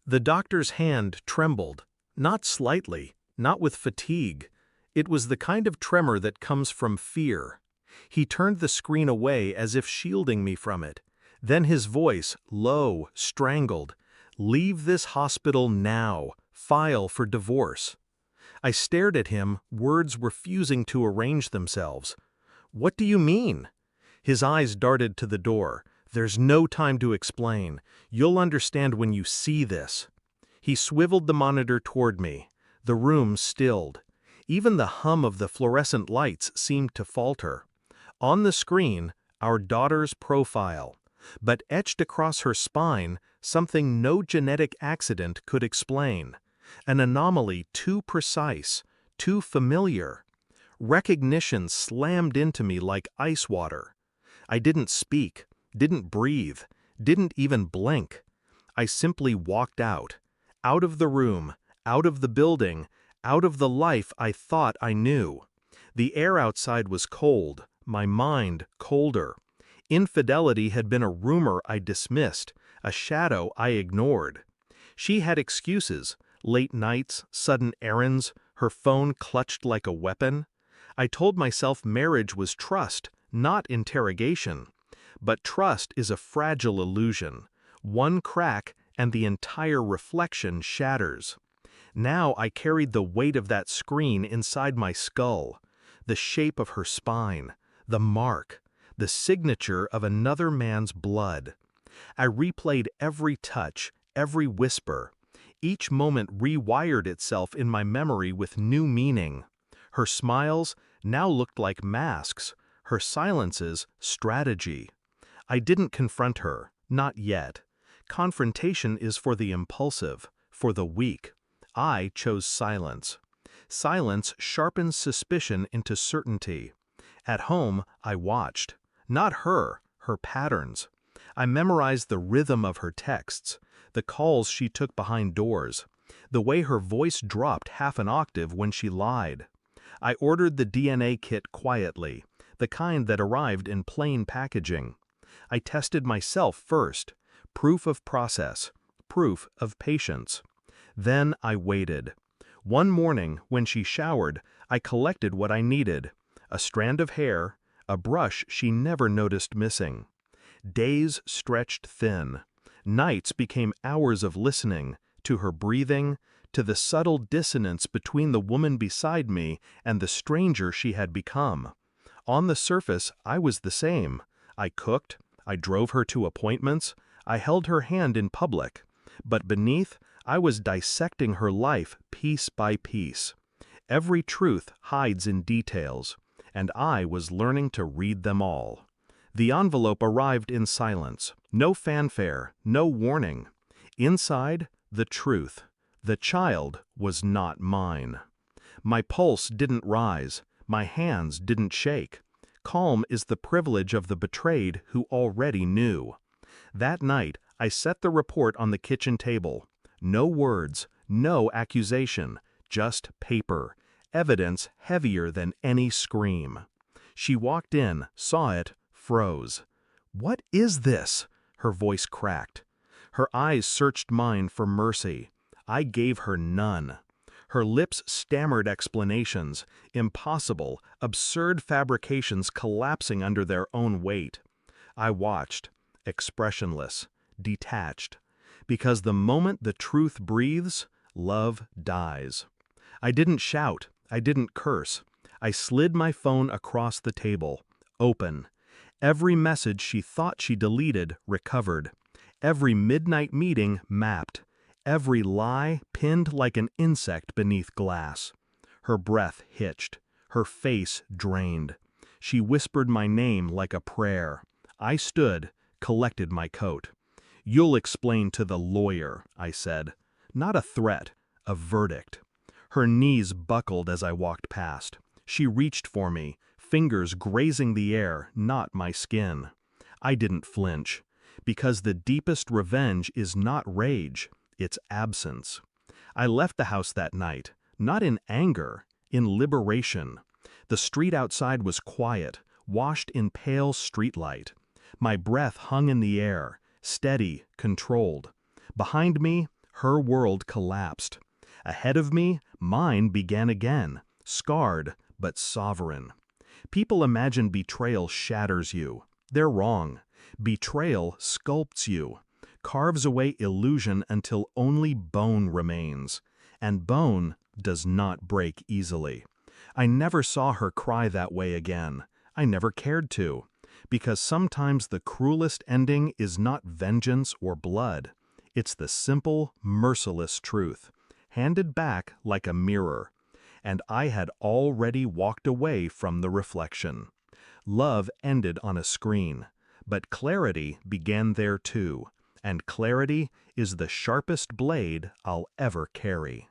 The doctor's hand trembled, not slightly, not with fatigue. It was the kind of tremor that comes from fear. He turned the screen away as if shielding me from it. Then his voice, low, strangled. "Leave this hospital now. File for divorce." I stared at him, words refusing to arrange themselves. "What do you mean?" His eyes darted to the door. "There's no time to explain. You'll understand when you see this." He swiveled the monitor toward me. The room stilled. Even the hum of the fluorescent lights seemed to falter. On the screen, our daughter's profile. But etched across her spine, something no genetic accident could explain. An anomaly too precise, too familiar. Recognition slammed into me like ice water. I didn't speak, didn't breathe, didn't even blink. I simply walked out of the room, out of the building, out of the life I thought I knew. The air outside was cold, my mind colder. Infidelity had been a rumor I dismissed, a shadow I ignored. She had excuses, late nights, sudden errands, her phone clutched like a weapon. I told myself marriage was trust, not interrogation. But trust is a fragile illusion. One crack and the entire reflection shatters. Now I carried the weight of that screen inside my skull, the shape of her spine, the mark, the signature of another man's blood. I replayed every touch, every whisper. Each moment rewired itself in my memory with new meaning. Her smiles now looked like masks, her silences strategy. I didn't confront her, not yet. Confrontation is for the impulsive, for the weak. I chose silence. Silence sharpens suspicion into certainty. At home, I watched. Not her, her patterns. I memorized the rhythm of her texts, the calls she took behind doors, the way her voice dropped half an octave when she lied. I ordered the DNA kit quietly, the kind that arrived in plain packaging. I tested myself first, proof of process, proof of patience. Then I waited. One morning, when she showered, I collected what I needed: a strand of hair, a brush she never noticed missing. Days stretched thin. Nights became hours of listening, to her breathing, to the subtle dissonance between the woman beside me and the stranger she had become. On the surface, I was the same. I cooked, I drove her to appointments, I held her hand in public. But beneath, I was dissecting her life piece by piece. Every truth hides in details, and I was learning to read them all. The envelope arrived in silence, no fanfare, no warning. Inside, the truth. The child was not mine. My pulse didn't rise, my hands didn't shake. Calm is the privilege of the betrayed who already knew. That night, I set the report on the kitchen table. No words, no accusation, just paper, evidence heavier than any scream. She walked in, saw it, froze. "What is this?" Her voice cracked. Her eyes searched mine for mercy. I gave her none. Her lips stammered explanations, impossible, absurd fabrications collapsing under their own weight. I watched, expressionless, detached. Because the moment the truth breathes, love dies. I didn't shout, I didn't curse. I slid my phone across the table, open. Every message she thought she deleted recovered. Every midnight meeting mapped. Every lie pinned like an insect beneath glass. Her breath hitched. Her face drained. She whispered my name like a prayer. I stood, collected my coat. "You'll explain to the lawyer," I said. Not a threat, a verdict. Her knees buckled as I walked past. She reached for me, fingers grazing the air, not my skin. I didn't flinch, because the deepest revenge is not rage, it's absence. I left the house that night, not in anger, in liberation. The street outside was quiet, washed in pale streetlight. My breath hung in the air, steady, controlled. Behind me, Her world collapsed. Ahead of me, mine began again, scarred but sovereign. People imagine betrayal shatters you. They're wrong. Betrayal sculpts you, carves away illusion until only bone remains. And bone does not break easily. I never saw her cry that way again. I never cared to. Because sometimes the cruelest ending is not vengeance or blood. It's the simple, merciless truth, handed back like a mirror. And I had already walked away from the reflection. Love ended on a screen, but clarity began there too, and clarity is the sharpest blade I'll ever carry.